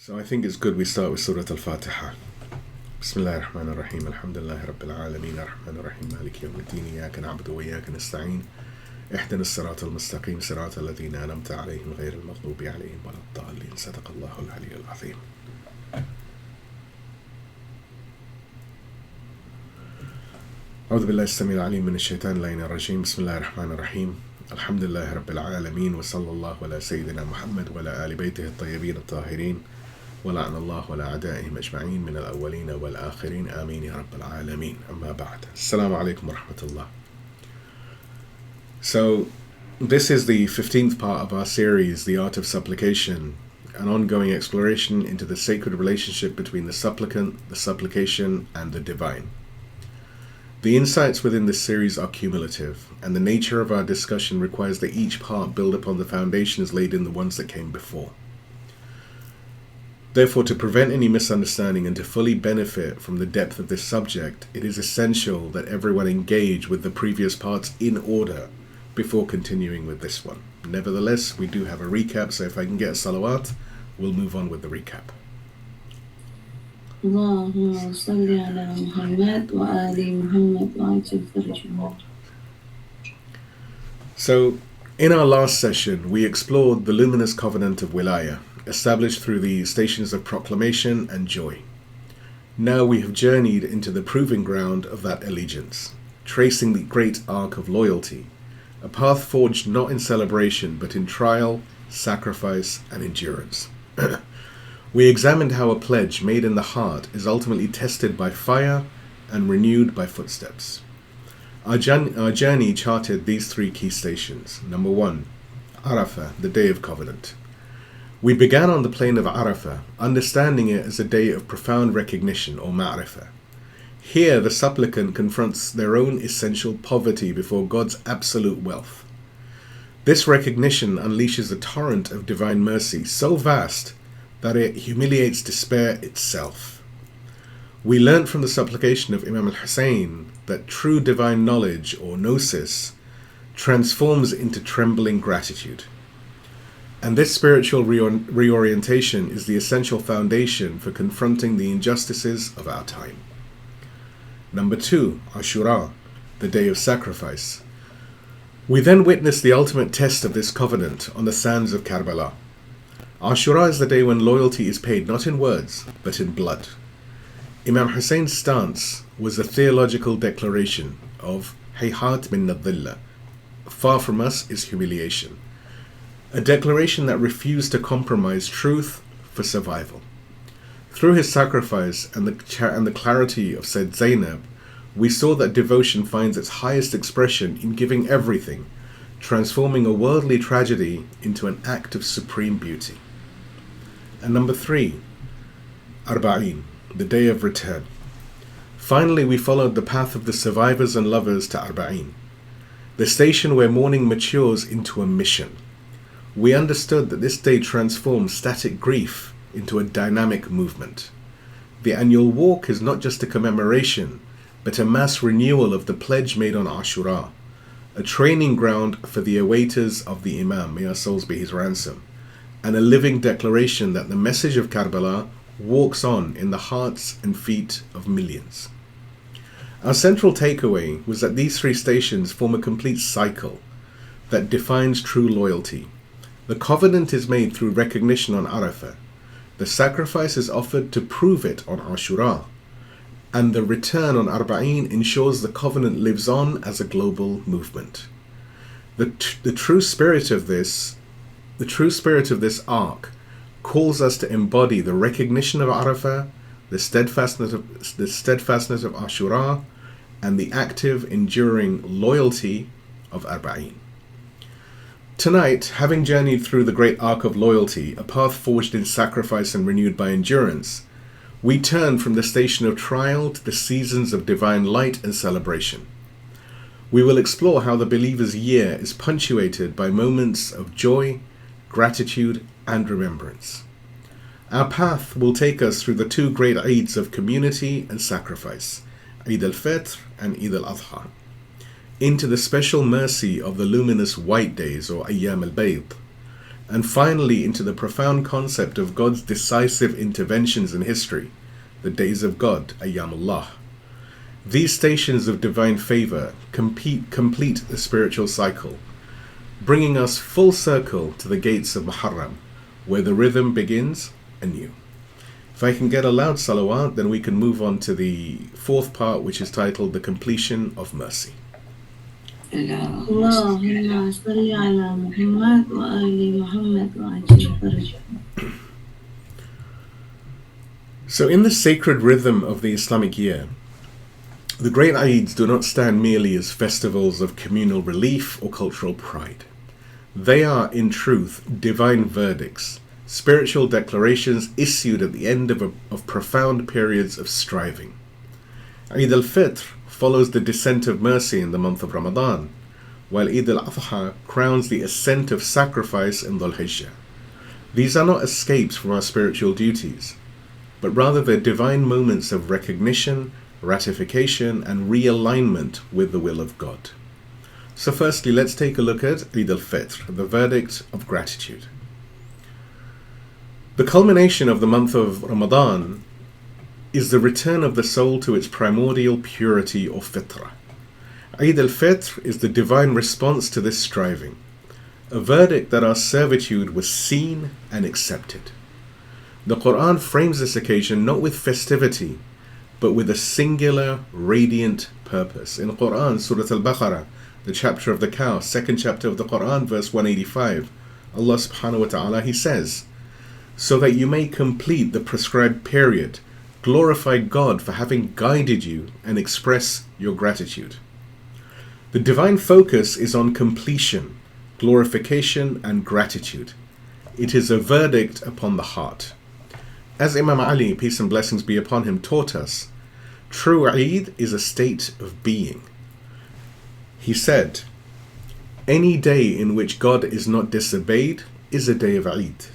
So I think it's good we start with Surah al-Fatiha. Bismillahir Rahmanir Rahim. Alhamdulillahi Rabbil Alameen. Ar-Rahmanir Rahim. Maliki Yawmiddin. Iyyaka na'budu wa iyyaka nasta'in. اهدنا الصراط المستقيم صراط الذين أنعمت عليهم غير المغضوب عليهم ولا الضالين. صدق الله العلي العظيم. أعوذ بالله السميع العليم من الشيطان اللعين الرجيم. بسم الله الرحمن الرحيم. الحمد لله رب العالمين وصلى الله على سيدنا محمد وعلى آل بيته الطيبين الطاهرين ولعن الله على أعدائهم أجمعين من الأولين والآخرين آمين يا رب العالمين. أما بعد. السلام عليكم ورحمة الله. So, this is the 15th part of our series, The Art of Supplication, an ongoing exploration into the sacred relationship between the supplicant, the supplication, and the divine. The insights within this series are cumulative, and the nature of our discussion requires that each part build upon the foundations laid in the ones that came before. Therefore, to prevent any misunderstanding and to fully benefit from the depth of this subject, it is essential that everyone engage with the previous parts in order before continuing with this one. Nevertheless, we do have a recap, so if I can get a salawat, we'll move on with the recap. Allahumma salli ala Muhammad wa ali Muhammad wa al-Fitr. So, in our last session, we explored the luminous covenant of Wilayah, established through the stations of proclamation and joy. Now we have journeyed into the proving ground of that allegiance, tracing the great arc of loyalty, a path forged not in celebration but in trial, sacrifice, and endurance. We examined how a pledge made in the heart is ultimately tested by fire and renewed by footsteps. Our journey charted these three key stations. Number 1, Arafah, the Day of Covenant. We began on the plain of Arafah, understanding it as a day of profound recognition, or ma'rifah. Here, the supplicant confronts their own essential poverty before God's absolute wealth. This recognition unleashes a torrent of divine mercy so vast that it humiliates despair itself. We learnt from the supplication of Imam Husayn that true divine knowledge, or gnosis, transforms into trembling gratitude. And this spiritual reorientation is the essential foundation for confronting the injustices of our time. Number 2, Ashura, the Day of Sacrifice. We then witness the ultimate test of this covenant on the sands of Karbala. Ashura is the day when loyalty is paid not in words, but in blood. Imam Husayn's stance was a theological declaration of Hayhat min nadhilla, far from us is humiliation. A declaration that refused to compromise truth for survival. Through his sacrifice and the clarity of Said Zainab, we saw that devotion finds its highest expression in giving everything, transforming a worldly tragedy into an act of supreme beauty. And number 3, Arba'in, the Day of Return. Finally, we followed the path of the survivors and lovers to Arba'in, the station where mourning matures into a mission. We understood that this day transforms static grief into a dynamic movement. The annual walk is not just a commemoration, but a mass renewal of the pledge made on Ashura, a training ground for the awaiters of the Imam, may our souls be his ransom, and a living declaration that the message of Karbala walks on in the hearts and feet of millions. Our central takeaway was that these three stations form a complete cycle that defines true loyalty. The covenant is made through recognition on Arafah. The sacrifice is offered to prove it on Ashura. And the return on Arba'in ensures the covenant lives on as a global movement. The true spirit of this arc calls us to embody the recognition of Arafah, the steadfastness of Ashura, and the active, enduring loyalty of Arba'in. Tonight, having journeyed through the great arc of loyalty, a path forged in sacrifice and renewed by endurance, we turn from the station of trial to the seasons of divine light and celebration. We will explore how the believer's year is punctuated by moments of joy, gratitude, and remembrance. Our path will take us through the two great Eids of community and sacrifice, Eid al-Fitr and Eid al-Adha, into the special mercy of the luminous white days, or Ayyam Allah, and finally into the profound concept of God's decisive interventions in history, the days of God, Ayyam Allah. These stations of divine favor complete the spiritual cycle, bringing us full circle to the gates of Muharram, where the rhythm begins anew. If I can get a loud salawat, then we can move on to the fourth part, which is titled The Completion of Mercy. اللهم صل على محمد وآل محمد وعجل فرجهم. So in the sacred rhythm of the Islamic year, the great Eids do not stand merely as festivals of communal relief or cultural pride. They are, in truth, divine verdicts, spiritual declarations issued at the end of profound periods of striving. Eid al-Fitr follows the descent of mercy in the month of Ramadan, while Eid al-Adha crowns the ascent of sacrifice in Dhul Hijjah. These are not escapes from our spiritual duties, but rather they're divine moments of recognition, ratification, and realignment with the will of God. So firstly, let's take a look at Eid al-Fitr, the verdict of gratitude. The culmination of the month of Ramadan is the return of the soul to its primordial purity or fitrah. Eid al-Fitr is the divine response to this striving, a verdict that our servitude was seen and accepted. The Quran frames this occasion not with festivity, but with a singular, radiant purpose. In Quran, Surah al-Baqarah, the chapter of the cow, second chapter of the Quran, verse 185, Allah subhanahu wa ta'ala, He says, "So that you may complete the prescribed period, glorify God for having guided you and express your gratitude." The divine focus is on completion, glorification, and gratitude. It is a verdict upon the heart. As Imam Ali, peace and blessings be upon him, taught us, true Eid is a state of being. He said, any day in which God is not disobeyed is a day of Eid.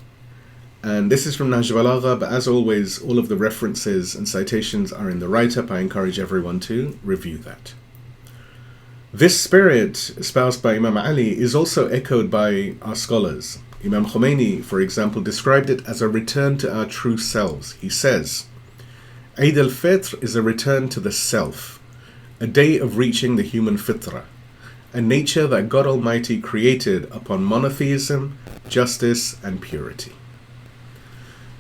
And this is from Nahj al-Balagha, but as always, all of the references and citations are in the write-up. I encourage everyone to review that. This spirit espoused by Imam Ali is also echoed by our scholars. Imam Khamenei, for example, described it as a return to our true selves. He says, Eid al-Fitr is a return to the self, a day of reaching the human fitrah, a nature that God Almighty created upon monotheism, justice, and purity.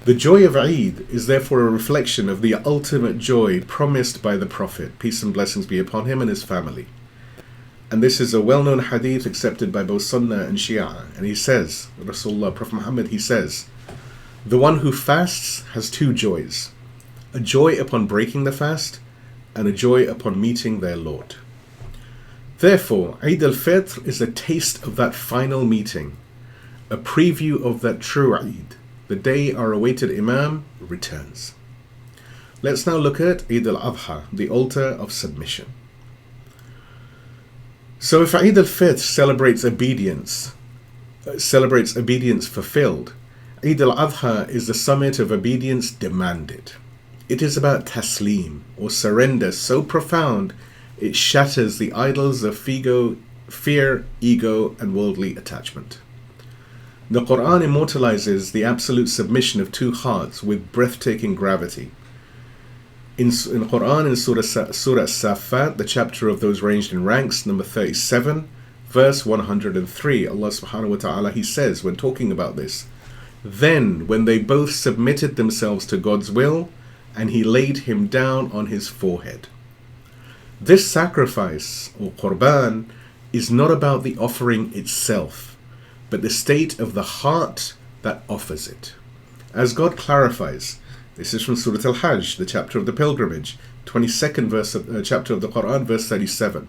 The joy of Eid is therefore a reflection of the ultimate joy promised by the Prophet, peace and blessings be upon him and his family. And this is a well-known hadith accepted by both Sunnah and Shia. And he says, Rasulullah, Prophet Muhammad, he says, the one who fasts has two joys, a joy upon breaking the fast and a joy upon meeting their Lord. Therefore, Eid al-Fitr is a taste of that final meeting, a preview of that true Eid, the day our awaited Imam returns. Let's now look at Eid al-Adha, the altar of submission. So if Eid al-Fitr celebrates obedience fulfilled, Eid al-Adha is the summit of obedience demanded. It is about taslim, or surrender so profound it shatters the idols of fear, ego, and worldly attachment. The Quran immortalizes the absolute submission of two hearts with breathtaking gravity. In Quran, in Surah Safat, the chapter of those ranged in ranks, number 37, verse 103, Allah subhanahu wa ta'ala, He says, when talking about this, then when they both submitted themselves to God's will, and He laid him down on his forehead. This sacrifice, or qurban, is not about the offering itself, but the state of the heart that offers it. As God clarifies, this is from Surah al-Hajj, the chapter of the pilgrimage, 22nd verse of, chapter of the Quran, verse 37.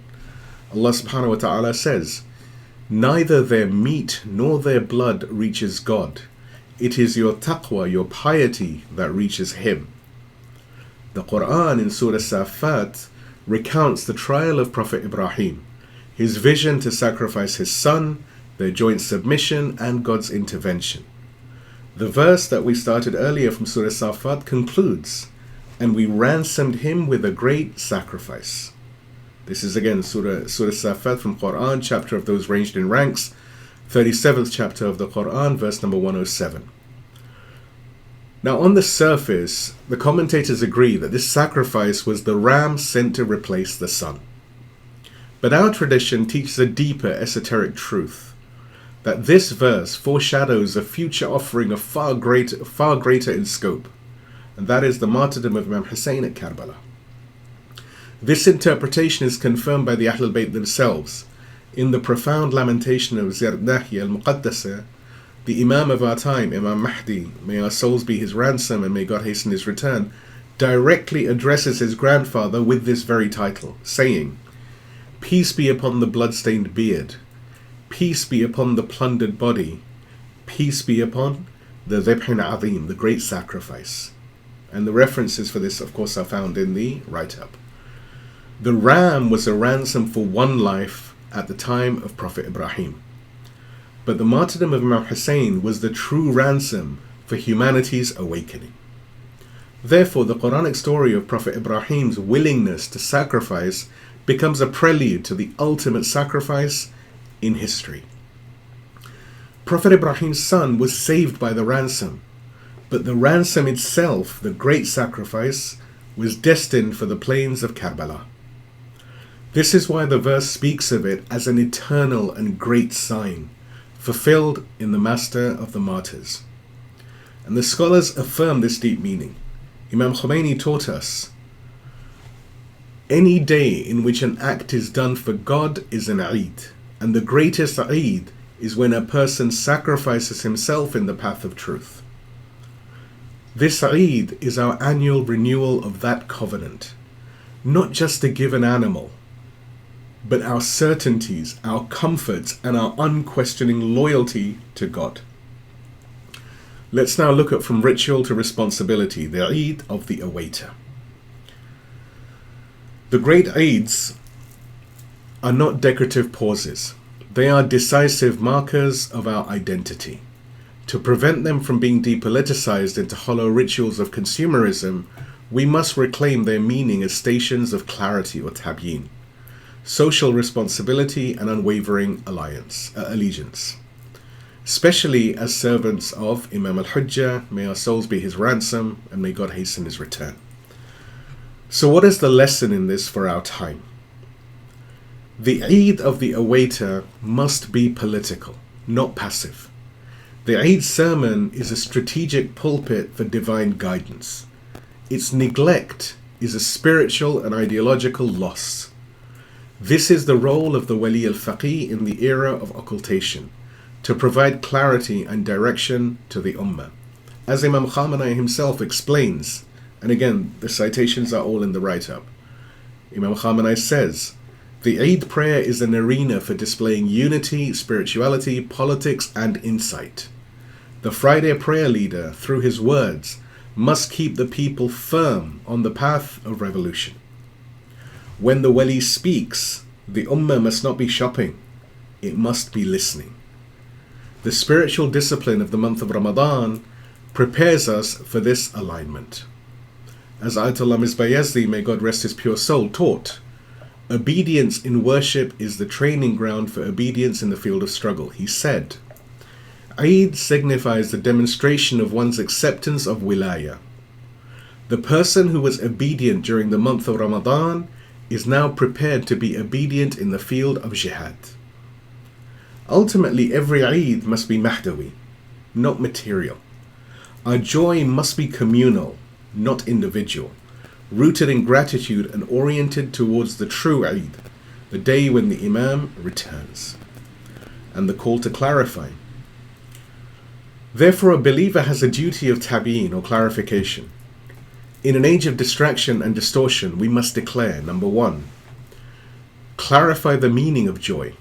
Allah subhanahu wa ta'ala says, neither their meat nor their blood reaches God. It is your taqwa, your piety, that reaches Him. The Quran in Surah Safat recounts the trial of Prophet Ibrahim, his vision to sacrifice his son, their joint submission, and God's intervention. The verse that we started earlier from Surah Safat concludes, and we ransomed him with a great sacrifice. This is again Surah Safat from Quran, chapter of those ranged in ranks, 37th chapter of the Quran, verse number 107. Now, on the surface, the commentators agree that this sacrifice was the ram sent to replace the sun. But our tradition teaches a deeper esoteric truth, that this verse foreshadows a future offering of far greater in scope, and that is the martyrdom of Imam Husayn at Karbala. This interpretation is confirmed by the Ahlulbayt themselves. In the profound lamentation of Zirdahi al-Muqaddasa, the Imam of our time, Imam Mahdi, may our souls be his ransom and may God hasten his return, directly addresses his grandfather with this very title, saying, "Peace be upon the blood-stained beard, peace be upon the plundered body, peace be upon the Dhabhin Azim, the great sacrifice." And the references for this, of course, are found in the write-up. The ram was a ransom for one life at the time of Prophet Ibrahim. But the martyrdom of Imam Husayn was the true ransom for humanity's awakening. Therefore, the Quranic story of Prophet Ibrahim's willingness to sacrifice becomes a prelude to the ultimate sacrifice in history. Prophet Ibrahim's son was saved by the ransom, but the ransom itself, the great sacrifice, was destined for the plains of Karbala. This is why the verse speaks of it as an eternal and great sign, fulfilled in the Master of the Martyrs. And the scholars affirm this deep meaning. Imam Khamenei taught us, any day in which an act is done for God is an Eid, and the greatest Eid is when a person sacrifices himself in the path of truth. This Eid is our annual renewal of that covenant, not just to give an animal, but our certainties, our comforts, and our unquestioning loyalty to God. Let's now look at from ritual to responsibility, the Eid of the Awaiter. The great Eids are not decorative pauses. They are decisive markers of our identity. To prevent them from being depoliticized into hollow rituals of consumerism, we must reclaim their meaning as stations of clarity or tabyin, social responsibility and unwavering allegiance. Especially as servants of Imam al-Hujjah, may our souls be his ransom and may God hasten his return. So what is the lesson in this for our time? The Eid of the Awaiter must be political, not passive. The Eid sermon is a strategic pulpit for divine guidance. Its neglect is a spiritual and ideological loss. This is the role of the Wali al-Faqih in the era of occultation, to provide clarity and direction to the Ummah. As Imam Khamenei himself explains, and again, the citations are all in the write-up, Imam Khamenei says, the Eid prayer is an arena for displaying unity, spirituality, politics, and insight. The Friday prayer leader, through his words, must keep the people firm on the path of revolution. When the Wali speaks, the Ummah must not be shopping, it must be listening. The spiritual discipline of the month of Ramadan prepares us for this alignment. As Ayatollah Misbayazdi, may God rest his pure soul, taught, obedience in worship is the training ground for obedience in the field of struggle. He said, Eid signifies the demonstration of one's acceptance of Wilayah. The person who was obedient during the month of Ramadan is now prepared to be obedient in the field of jihad. Ultimately, every Eid must be Mahdawi, not material. Our joy must be communal, not individual, rooted in gratitude and oriented towards the true Eid, the day when the Imam returns. And the call to clarify. Therefore, a believer has a duty of tabyin or clarification. In an age of distraction and distortion, we must declare, number one, clarify the meaning of joy.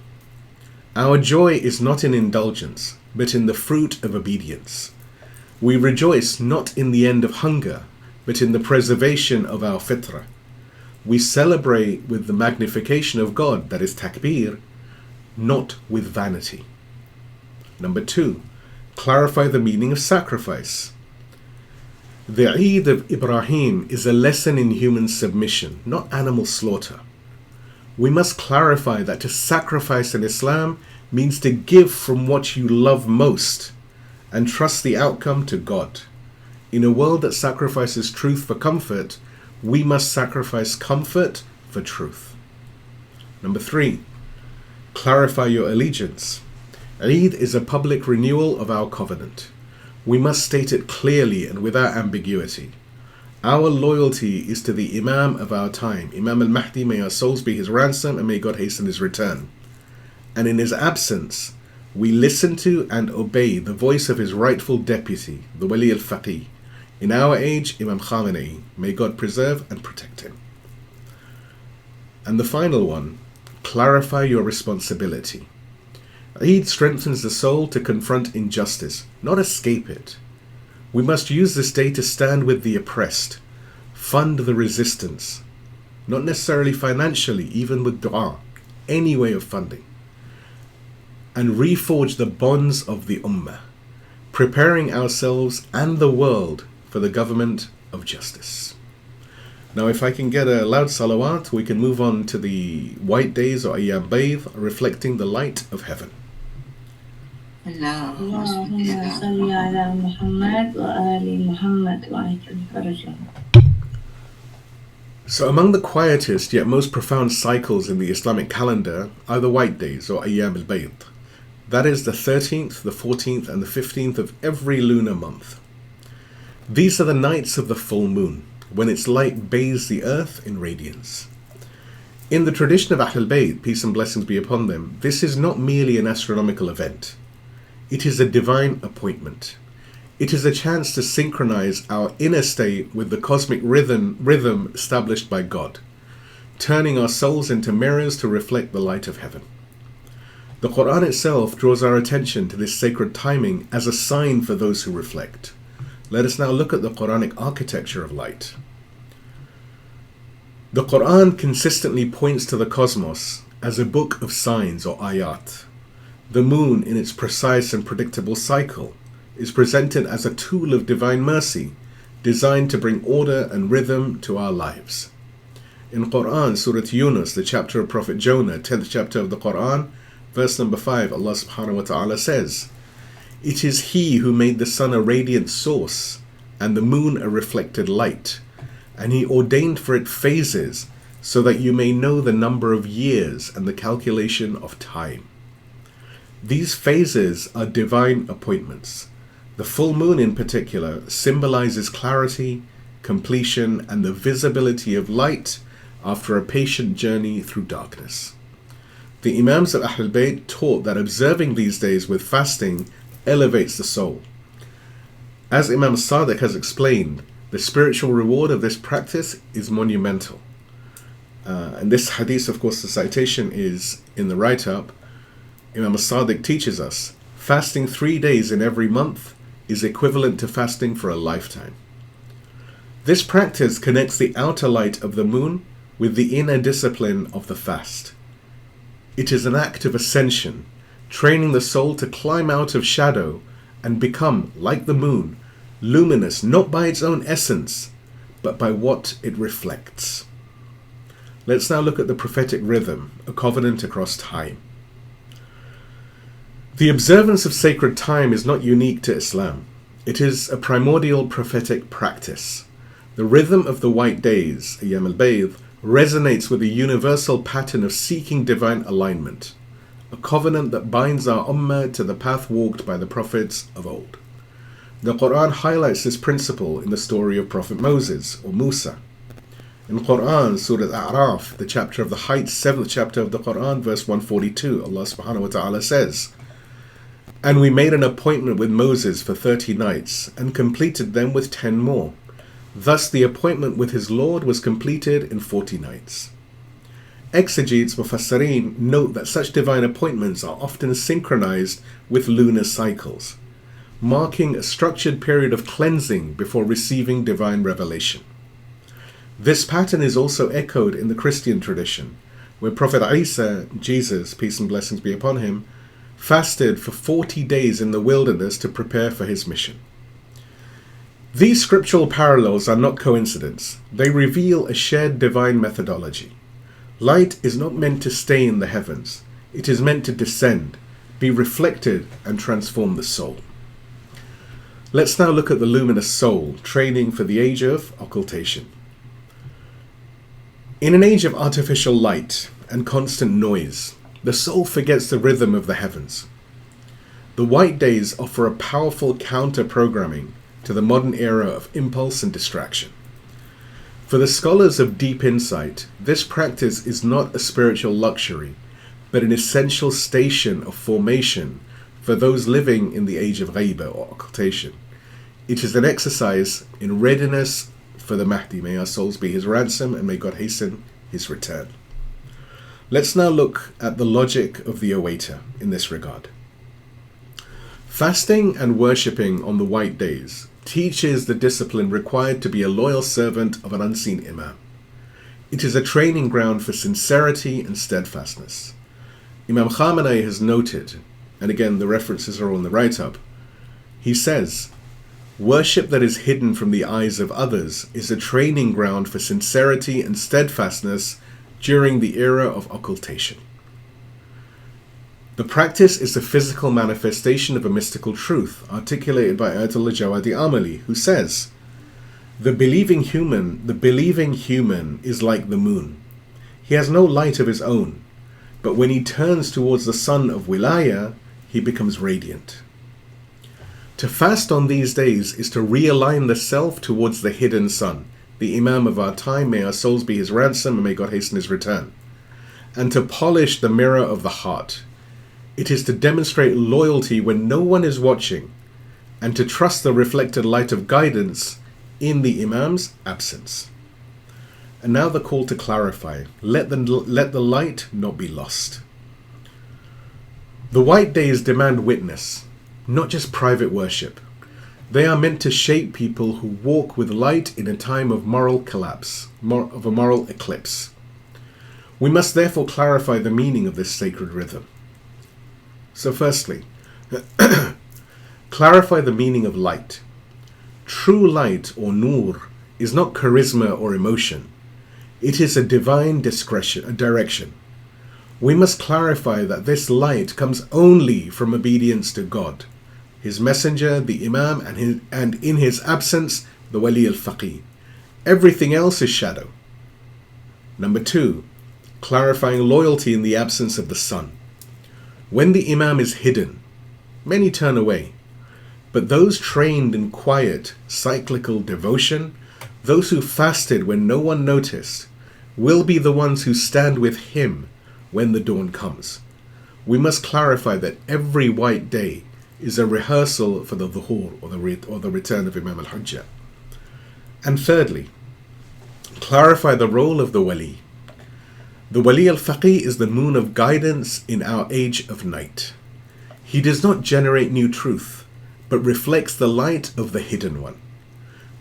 Our joy is not in indulgence, but in the fruit of obedience. We rejoice not in the end of hunger, but in the preservation of our fitrah. We celebrate with the magnification of God, that is takbir, not with vanity. Number two, clarify the meaning of sacrifice. The Eid of Ibrahim is a lesson in human submission, not animal slaughter. We must clarify that to sacrifice in Islam means to give from what you love most and trust the outcome to God. In a world that sacrifices truth for comfort, we must sacrifice comfort for truth. Number 3, clarify your allegiance. Eid is a public renewal of our covenant. We must state it clearly and without ambiguity. Our loyalty is to the Imam of our time, Imam al-Mahdi, may our souls be his ransom and may God hasten his return. And in his absence, we listen to and obey the voice of his rightful deputy, the Wali al-Faqih. In our age, Imam Khamenei, may God preserve and protect him. And the final one, clarify your responsibility. Eid strengthens the soul to confront injustice, not escape it. We must use this day to stand with the oppressed, fund the resistance, not necessarily financially, even with dua, any way of funding, and reforge the bonds of the ummah, preparing ourselves and the world for the government of justice. Now, if I can get a loud salawat, we can move on to the white days or Ayyam Baydh, reflecting the light of heaven. اللهم صل على محمد وآل محمد وعجل فرجهم. So among the quietest yet most profound cycles in the Islamic calendar are the white days or Ayyam al-Baydh. That is the 13th, the 14th and the 15th of every lunar month. These are the nights of the full moon, when its light bathes the earth in radiance. In the tradition of Ahlulbayt, peace and blessings be upon them, this is not merely an astronomical event. It is a divine appointment. It is a chance to synchronize our inner state with the cosmic rhythm established by God, turning our souls into mirrors to reflect the light of heaven. The Quran itself draws our attention to this sacred timing as a sign for those who reflect. Let us now look at the Quranic architecture of light. The Quran consistently points to the cosmos as a book of signs or ayat. The moon, in its precise and predictable cycle, is presented as a tool of divine mercy, designed to bring order and rhythm to our lives. In Quran, Surah Yunus, the chapter of Prophet Jonah, 10th chapter of the Quran, verse number 5, Allah subhanahu wa ta'ala says, "It is He who made the sun a radiant source, and the moon a reflected light, and He ordained for it phases, so that you may know the number of years and the calculation of time." These phases are divine appointments. The full moon in particular symbolizes clarity, completion, and the visibility of light after a patient journey through darkness. The Imams of Ahlulbayt taught that observing these days with fasting elevates the soul. As Imam Sadiq has explained, the spiritual reward of this practice is monumental. And this hadith, of course, the citation is in the write-up. Imam Sadiq teaches us, fasting 3 days in every month is equivalent to fasting for a lifetime. This practice connects the outer light of the moon with the inner discipline of the fast. It is an act of ascension, training the soul to climb out of shadow and become, like the moon, luminous not by its own essence, but by what it reflects. Let's now look at the prophetic rhythm, a covenant across time. The observance of sacred time is not unique to Islam. It is a primordial prophetic practice. The rhythm of the white days, Ayyam al-Baydh, resonates with a universal pattern of seeking divine alignment, a covenant that binds our ummah to the path walked by the prophets of old. The Quran highlights this principle in the story of Prophet Moses, or Musa. In Quran, Surah Al-A'raf, the chapter of the heights, 7th chapter of the Quran, verse 142, Allah subhanahu wa ta'ala says, "And we made an appointment with Moses for 30 nights, and completed them with 10 more. Thus the appointment with his Lord was completed in 40 nights." Exegetes, Mufassirin, note that such divine appointments are often synchronized with lunar cycles, marking a structured period of cleansing before receiving divine revelation. This pattern is also echoed in the Christian tradition, where Prophet Isa, Jesus, peace and blessings be upon him, fasted for 40 days in the wilderness to prepare for his mission. These scriptural parallels are not coincidence. They reveal a shared divine methodology. Light is not meant to stay in the heavens. It is meant to descend, be reflected and transform the soul. Let's now look at the luminous soul, training for the age of occultation. In an age of artificial light and constant noise, the soul forgets the rhythm of the heavens. The white days offer a powerful counter-programming to the modern era of impulse and distraction. For the scholars of deep insight, this practice is not a spiritual luxury, but an essential station of formation for those living in the age of ghaiba or occultation. It is an exercise in readiness for the Mahdi. May our souls be his ransom and may God hasten his return. Let's now look at the logic of the awaiter in this regard. Fasting and worshipping on the white days teaches the discipline required to be a loyal servant of an unseen imam. It is a training ground for sincerity and steadfastness. Imam Khamenei has noted, and again the references are all in the write-up, he says, worship that is hidden from the eyes of others is a training ground for sincerity and steadfastness during the era of occultation. The practice is the physical manifestation of a mystical truth articulated by Ayatollah Jawadi Amali, who says, the believing human is like the moon. He has no light of his own, but when he turns towards the sun of Wilayah, he becomes radiant. To fast on these days is to realign the self towards the hidden sun, the Imam of our time, may our souls be his ransom and may God hasten his return, and to polish the mirror of the heart. It is to demonstrate loyalty when no one is watching, and to trust the reflected light of guidance in the Imam's absence. And now the call to clarify, let the light not be lost. The white days demand witness, not just private worship. They are meant to shape people who walk with light in a time of moral collapse, of a moral eclipse. We must therefore clarify the meaning of this sacred rhythm. So firstly, clarify the meaning of light. True light, or nur, is not charisma or emotion. It is a divine direction. We must clarify that this light comes only from obedience to God, his messenger, the Imam, and in his absence, the Wali al-Faqih. Everything else is shadow. Number 2, clarifying loyalty in the absence of the sun. When the Imam is hidden, many turn away. But those trained in quiet, cyclical devotion, those who fasted when no one noticed, will be the ones who stand with him when the dawn comes. We must clarify that every white day is a rehearsal for the dhuhur, or the return of Imam al-Hujjah. And thirdly, clarify the role of the wali. The Wali al-Faqih is the moon of guidance in our age of night. He does not generate new truth, but reflects the light of the hidden one.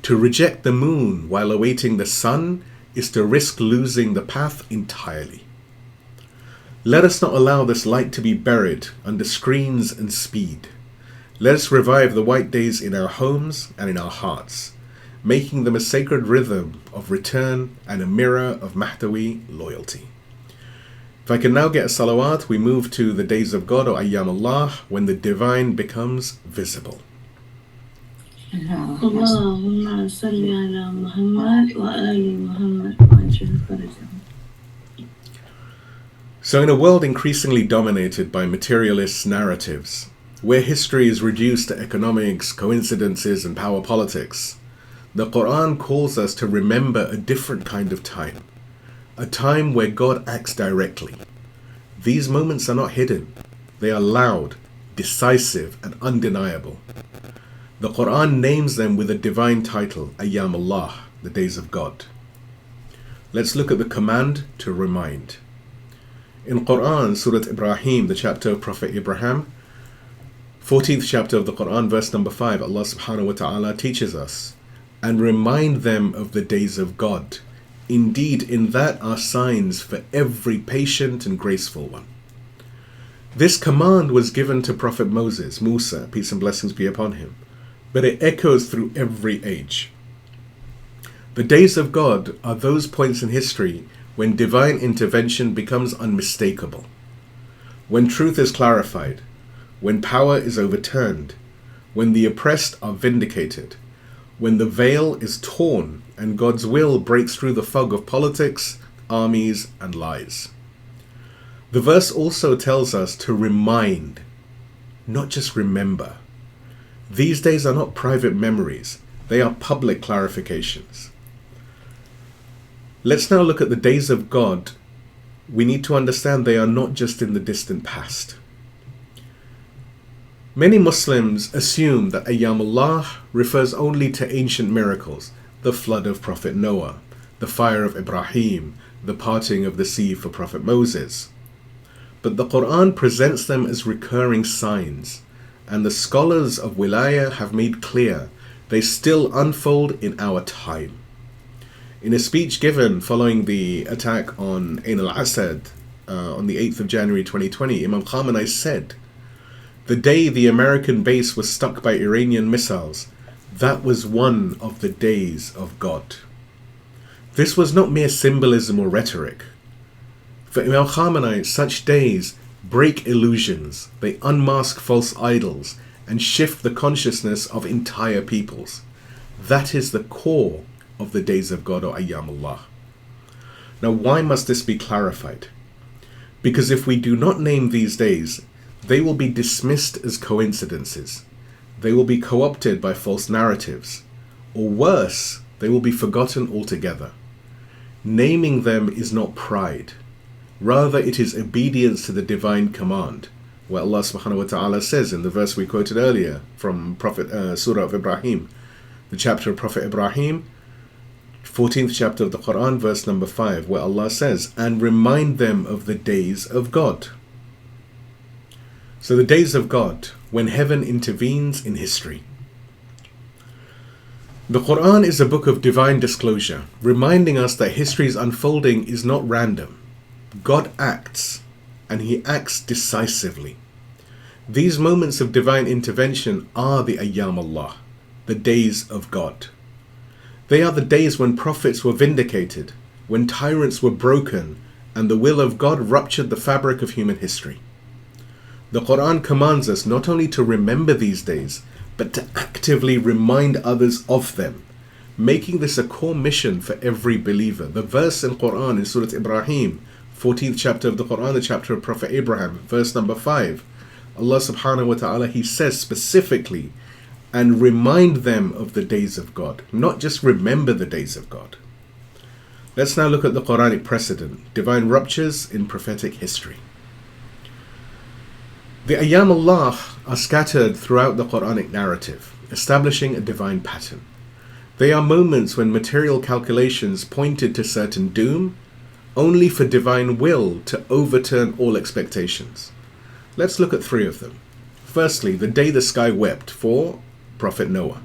To reject the moon while awaiting the sun is to risk losing the path entirely. Let us not allow this light to be buried under screens and speed. Let us revive the white days in our homes and in our hearts, making them a sacred rhythm of return and a mirror of Mahdawi loyalty. If I can now get a salawat, we move to the days of God, or Ayyam Allah, when the divine becomes visible. Allahumma salli ala Muhammad wa ali Muhammad wa ajil farajahum. So in a world increasingly dominated by materialist narratives, where history is reduced to economics, coincidences, and power politics, the Quran calls us to remember a different kind of time. A time where God acts directly. These moments are not hidden. They are loud, decisive, and undeniable. The Quran names them with a divine title, Ayyam Allah, the days of God. Let's look at the command to remind. In Quran, Surah Ibrahim, the chapter of Prophet Abraham, 14th chapter of the Quran, verse number 5, Allah subhanahu wa ta'ala teaches us, and remind them of the days of God. Indeed, in that are signs for every patient and graceful one. This command was given to Prophet Moses, Musa, peace and blessings be upon him, but it echoes through every age. The days of God are those points in history when divine intervention becomes unmistakable, when truth is clarified, when power is overturned, when the oppressed are vindicated, when the veil is torn and God's will breaks through the fog of politics, armies, and lies. The verse also tells us to remind, not just remember. These days are not private memories, they are public clarifications. Let's now look at the days of God. We need to understand they are not just in the distant past. Many Muslims assume that Ayyam Allah refers only to ancient miracles, the flood of Prophet Noah, the fire of Ibrahim, the parting of the sea for Prophet Moses. But the Quran presents them as recurring signs, and the scholars of Wilayah have made clear they still unfold in our time. In a speech given following the attack on Ain al-Asad on the 8th of January 2020, Imam Khamenei said, "The day the American base was struck by Iranian missiles, that was one of the days of God." This was not mere symbolism or rhetoric. For Imam Khamenei, such days break illusions, they unmask false idols, and shift the consciousness of entire peoples. That is the core of the days of God, or Ayyam Allah. Now, why must this be clarified? Because if we do not name these days, they will be dismissed as coincidences. They will be co-opted by false narratives. Or worse, they will be forgotten altogether. Naming them is not pride. Rather, it is obedience to the divine command, where Allah subhanahu wa ta'ala says in the verse we quoted earlier from Surah of Ibrahim, the chapter of Prophet Ibrahim, 14th chapter of the Quran, verse number 5, where Allah says, "And remind them of the days of God." So the days of God, when heaven intervenes in history. The Quran is a book of divine disclosure, reminding us that history's unfolding is not random. God acts, and He acts decisively. These moments of divine intervention are the Ayyam Allah, the days of God. They are the days when prophets were vindicated, when tyrants were broken, and the will of God ruptured the fabric of human history. The Quran commands us not only to remember these days, but to actively remind others of them, making this a core mission for every believer. The verse in Quran in Surah Ibrahim, 14th chapter of the Quran, the chapter of Prophet Abraham, verse number 5, Allah subhanahu wa ta'ala, He says specifically, "And remind them of the days of God," not just remember the days of God. Let's now look at the Quranic precedent, divine ruptures in prophetic history. The Ayyam Allah are scattered throughout the Quranic narrative, establishing a divine pattern. They are moments when material calculations pointed to certain doom, only for divine will to overturn all expectations. Let's look at three of them. Firstly, the day the sky wept for Prophet Noah.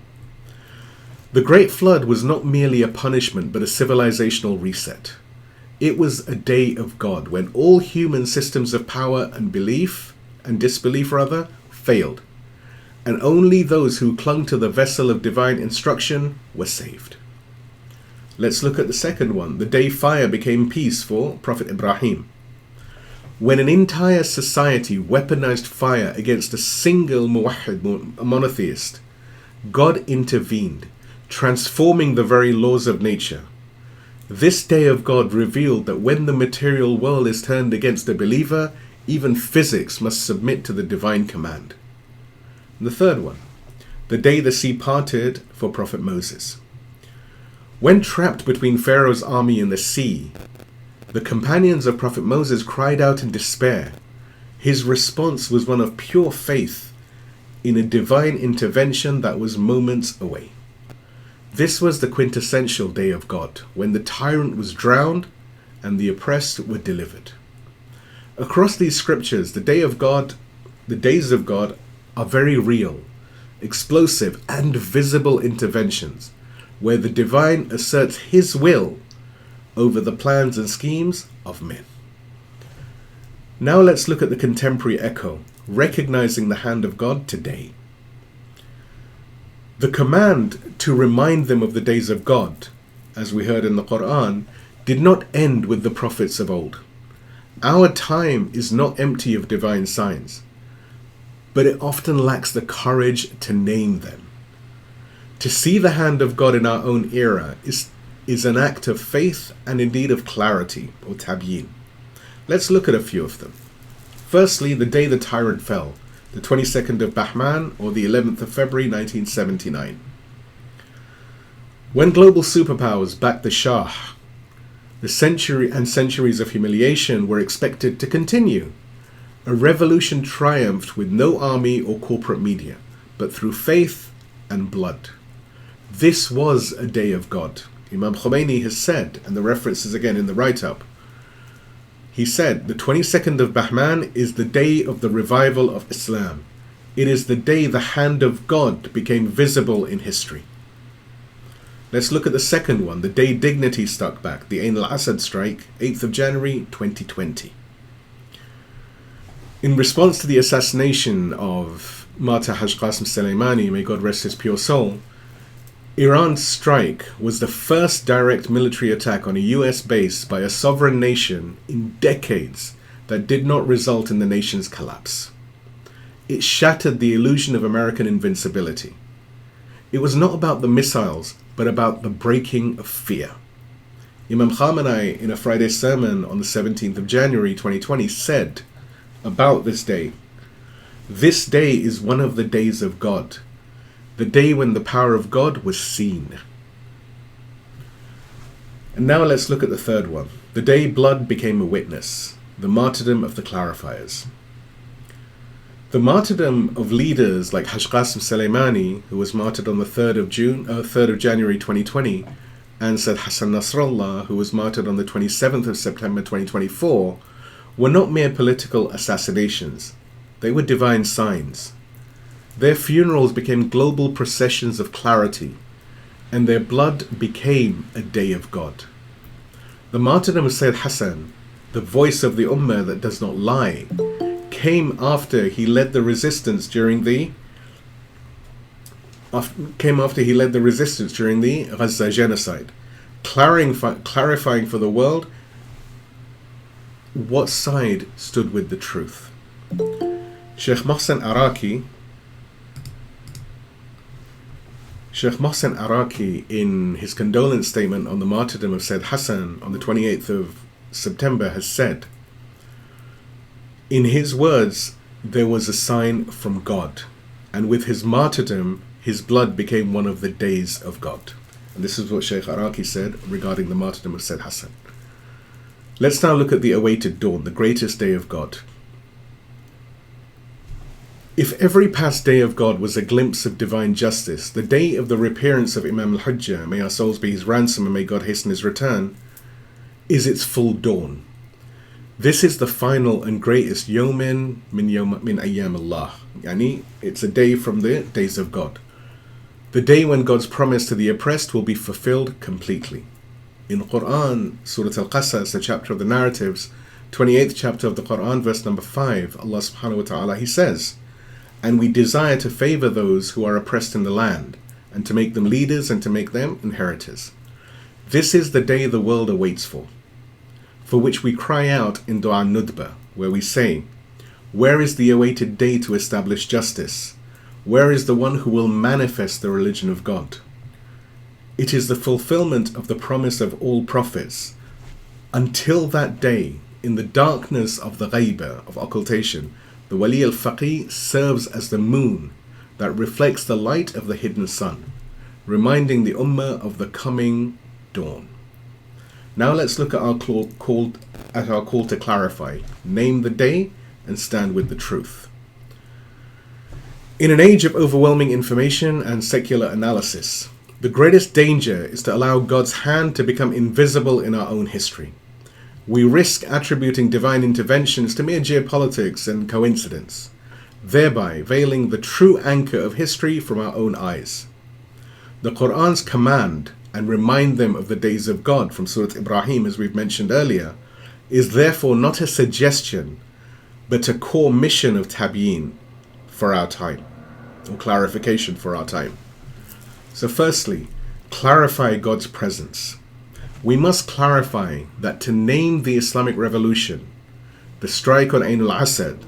The Great Flood was not merely a punishment, but a civilizational reset. It was a day of God when all human systems of power and disbelief failed, and only those who clung to the vessel of divine instruction were saved. Let's look at the second one, the day fire became peace for Prophet Ibrahim. When an entire society weaponized fire against a single monotheist, God intervened, transforming the very laws of nature. This day of God revealed that when the material world is turned against a believer, even physics must submit to the divine command. And the third one, the day the sea parted for Prophet Moses. When trapped between Pharaoh's army and the sea, the companions of Prophet Moses cried out in despair. His response was one of pure faith in a divine intervention that was moments away. This was the quintessential day of God, when the tyrant was drowned and the oppressed were delivered. Across these scriptures, the days of God are very real, explosive, and visible interventions, where the divine asserts His will over the plans and schemes of men. Now let's look at the contemporary echo, recognizing the hand of God today. The command to remind them of the days of God, as we heard in the Quran, did not end with the prophets of old. Our time is not empty of divine signs. but it often lacks the courage to name them. To see the hand of God in our own era is an act of faith and indeed of clarity, or tabyin. Let's look at a few of them. Firstly, the day the tyrant fell, the 22nd of Bahman, or the 11th of February 1979. When global superpowers backed the Shah, the centuries of humiliation were expected to continue. A revolution triumphed with no army or corporate media, but through faith and blood. This was a day of God. Imam Khamenei has said, and the reference is again in the write-up, he said, the 22nd of Bahman is the day of the revival of Islam. It is the day the hand of God became visible in history. Let's look at the second one, the day dignity struck back, the al-Adha strike, 8th of January 2020. In response to the assassination of Martyr Haj Qasim Soleimani, may God rest his pure soul, Iran's strike was the first direct military attack on a US base by a sovereign nation in decades that did not result in the nation's collapse. It shattered the illusion of American invincibility. It was not about the missiles, but about the breaking of fear. Imam Khamenei, in a Friday sermon on the 17th of January 2020, said about this day, "This day is one of the days of God, the day when the power of God was seen." And now let's look at the third one, the day blood became a witness, the martyrdom of the clarifiers. The martyrdom of leaders like Haj Qasim Soleimani, who was martyred on the 3rd of January 2020, and Said Hassan Nasrallah, who was martyred on the 27th of September 2024, were not mere political assassinations. They were divine signs. Their funerals became global processions of clarity, and their blood became a day of God. The martyrdom of Sayyid Hassan, the voice of the Ummah that does not lie, came after he led the resistance during the Gaza genocide, clarifying for the world what side stood with the truth. Sheikh Mohsen Araki, in his condolence statement on the martyrdom of Sayyid Hassan on the 28th of September, has said, in his words, there was a sign from God, and with his martyrdom, his blood became one of the days of God. And this is what Sheikh Araki said regarding the martyrdom of Sayyid Hassan. Let's now look at the awaited dawn, the greatest day of God. If every past day of God was a glimpse of divine justice, the day of the reappearance of Imam al-Hujjah, may our souls be his ransom and may God hasten his return, is its full dawn. This is the final and greatest yawmin min Ayyam Allah. Yani, it's a day from the days of God. The day when God's promise to the oppressed will be fulfilled completely. In Quran, Surah Al-Qasas, the chapter of the narratives, 28th chapter of the Quran, verse number 5, Allah subhanahu wa ta'ala, he says, "And we desire to favor those who are oppressed in the land, and to make them leaders and to make them inheritors. This is the day the world awaits for which we cry out in Dua Nudba, where we say, where is the awaited day to establish justice? Where is the one who will manifest the religion of God? It is the fulfillment of the promise of all prophets. Until that day, in the darkness of the ghaiba, of occultation, the Wali al-Faqih serves as the moon that reflects the light of the hidden sun, reminding the Ummah of the coming dawn." Now let's look at our call to clarify, name the day, and stand with the truth. In an age of overwhelming information and secular analysis, the greatest danger is to allow God's hand to become invisible in our own history. We risk attributing divine interventions to mere geopolitics and coincidence, thereby veiling the true anchor of history from our own eyes. The Quran's command and remind them of the days of God from Surah Ibrahim, as we've mentioned earlier, is therefore not a suggestion, but a core mission of tabyin for our time, or clarification for our time. So firstly, clarify God's presence. We must clarify that to name the Islamic revolution, the strike on Ain al-Asad,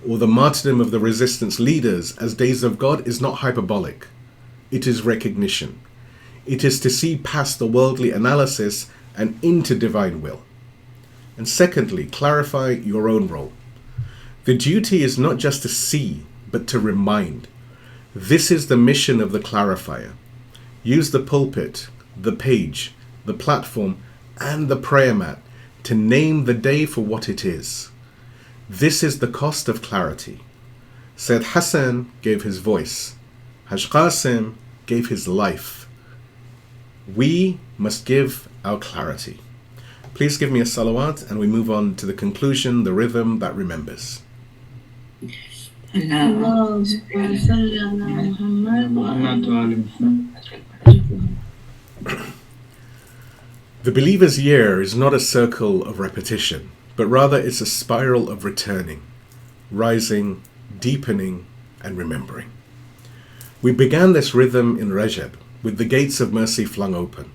or the martyrdom of the resistance leaders as days of God is not hyperbolic. It is recognition. It is to see past the worldly analysis and into divine will. And secondly, clarify your own role. The duty is not just to see, but to remind. This is the mission of the clarifier. Use the pulpit, the page, the platform, and the prayer mat to name the day for what it is. This is the cost of clarity. Sayyid Hassan gave his voice. Haj Qasim gave his life. We must give our clarity. Please give me a salawat and we move on to the conclusion, the rhythm that remembers. اللهم صل على محمد The believer's year is not a circle of repetition, but rather it's a spiral of returning, rising, deepening, and remembering. We began this rhythm in Rajab, with the gates of mercy flung open.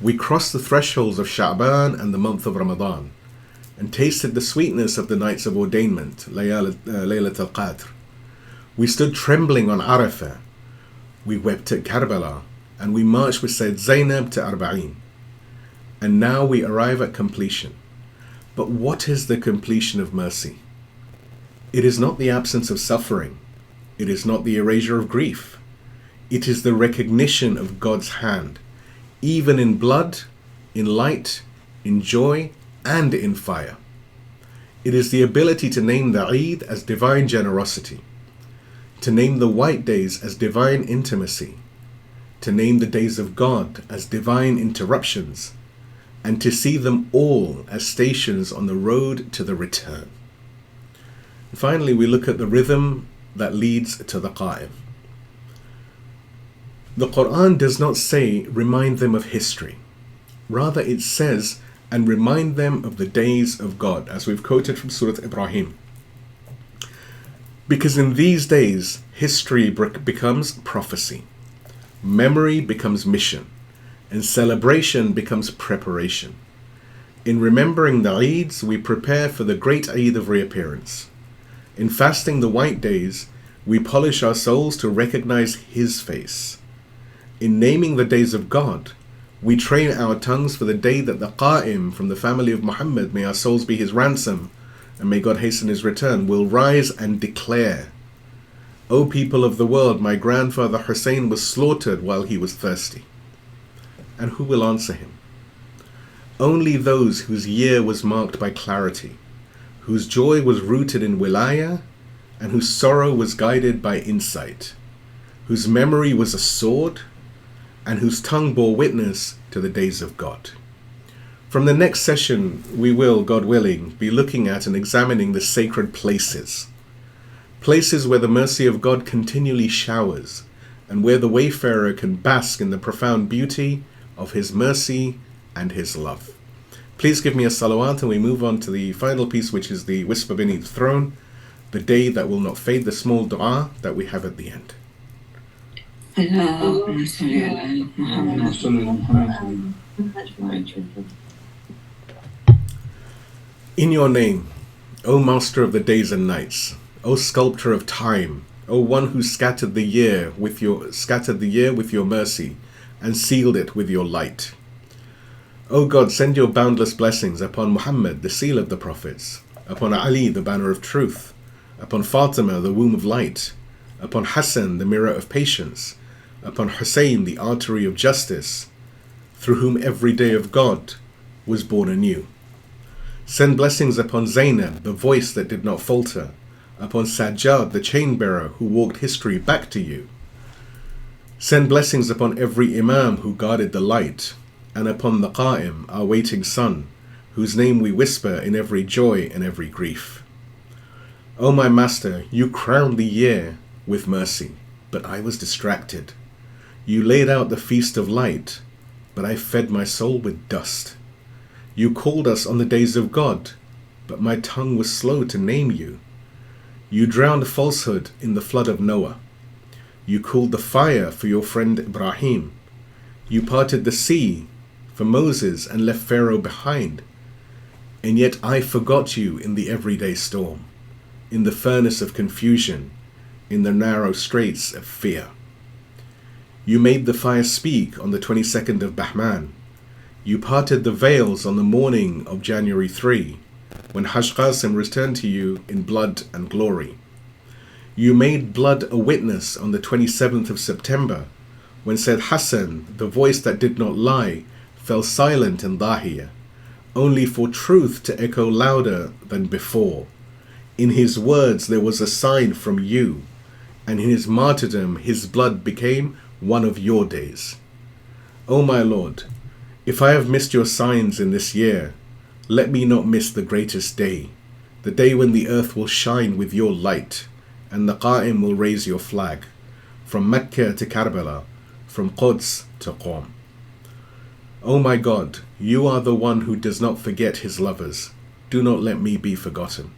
We crossed the thresholds of Sha'ban and the month of Ramadan, and tasted the sweetness of the nights of ordainment, Laylat al-Qadr. We stood trembling on Arafah. We wept at Karbala, and we marched with Sayyid Zainab to Arba'in. And now we arrive at completion. But what is the completion of mercy? It is not the absence of suffering. It is not the erasure of grief. It is the recognition of God's hand, even in blood, in light, in joy, and in fire. It is the ability to name the Eid as divine generosity, to name the white days as divine intimacy, to name the days of God as divine interruptions, and to see them all as stations on the road to the return. And finally, we look at the rhythm that leads to the Qa'im. The Quran does not say, remind them of history. Rather, it says, and remind them of the days of God, as we've quoted from Surah Ibrahim. Because in these days, history becomes prophecy, memory becomes mission, and celebration becomes preparation. In remembering the Eids, we prepare for the great Eid of reappearance. In fasting the white days, we polish our souls to recognize His face. In naming the days of God, we train our tongues for the day that the Qa'im from the family of Muhammad, may our souls be his ransom, and may God hasten his return, will rise and declare, O people of the world, my grandfather Husayn was slaughtered while he was thirsty. And who will answer him? Only those whose year was marked by clarity, whose joy was rooted in Wilayah, and whose sorrow was guided by insight, whose memory was a sword, and whose tongue bore witness to the days of God. From the next session, we will, God willing, be looking at and examining the sacred places. Places where the mercy of God continually showers, and where the wayfarer can bask in the profound beauty of His mercy and His love. Please give me a salawat and we move on to the final piece, which is the whisper beneath the throne, the day that will not fade, the small dua that we have at the end. اللهم صل على محمد. In your name, O Master of the days and nights, O Sculptor of time, O One who scattered the year with your mercy and sealed it with your light. O God, send your boundless blessings upon Muhammad, the seal of the prophets, upon Ali, the banner of truth, upon Fatima, the womb of light, upon Hassan, the mirror of patience, upon Husayn, the artery of justice, through whom every day of God was born anew. Send blessings upon Zainab, the voice that did not falter, upon Sajjad, the chain bearer who walked history back to you. Send blessings upon every Imam who guarded the light, and upon the Qa'im, our waiting son, whose name we whisper in every joy and every grief. O my Master, you crowned the year with mercy, but I was distracted. You laid out the feast of light, but I fed my soul with dust. You called us on the days of God, but my tongue was slow to name you. You drowned falsehood in the flood of Noah. You cooled the fire for your friend Ibrahim. You parted the sea for Moses and left Pharaoh behind. And yet I forgot you in the everyday storm, in the furnace of confusion, in the narrow straits of fear. You made the fire speak on the 22nd of Bahman. You parted the veils on the morning of January 3, when Hajj Qasim returned to you in blood and glory. You made blood a witness on the 27th of September, when Said Hassan, the voice that did not lie, fell silent in Dahiyah, only for truth to echo louder than before. In his words there was a sign from you, and in his martyrdom his blood became one of your days. O my Lord, if I have missed your signs in this year, let me not miss the greatest day, the day when the earth will shine with your light, and the Qa'im will raise your flag, from Mecca to Karbala, from Quds to Qom. O my God, you are the one who does not forget his lovers. Do not let me be forgotten.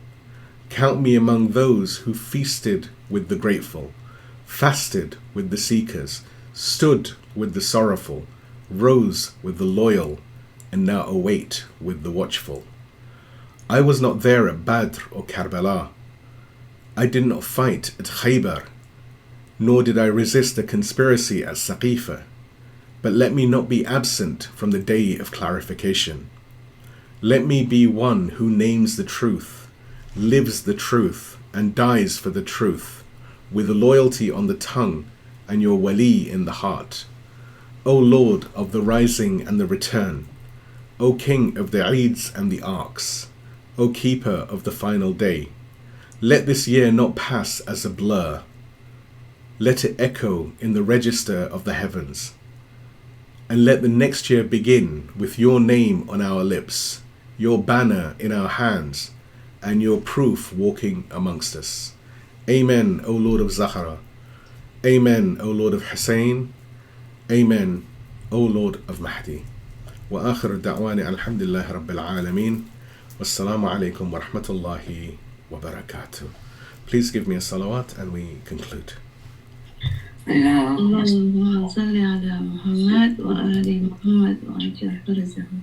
Count me among those who feasted with the grateful, fasted with the seekers, stood with the sorrowful, rose with the loyal, and now await with the watchful. I was not there at Badr or Karbala. I did not fight at Khaybar, nor did I resist the conspiracy at Saqifa. But let me not be absent from the day of clarification. Let me be one who names the truth, lives the truth, and dies for the truth, with loyalty on the tongue and your wali in the heart. O Lord of the rising and the return, O King of the Eids and the arcs, O Keeper of the final day, let this year not pass as a blur. Let it echo in the register of the heavens. And let the next year begin with your name on our lips, your banner in our hands, and your proof walking amongst us. Amen, O Lord of Zahra. Amen, O Lord of Husayn. Amen, O Lord of Mahdi. Wa akhir da'wani alhamdulillah rabbil alameen. Wassalamu alaikum wa rahmatullahi wa barakatuh. Please give me a salawat and we conclude. اللهم صل على محمد وآل محمد وعجل فرجهم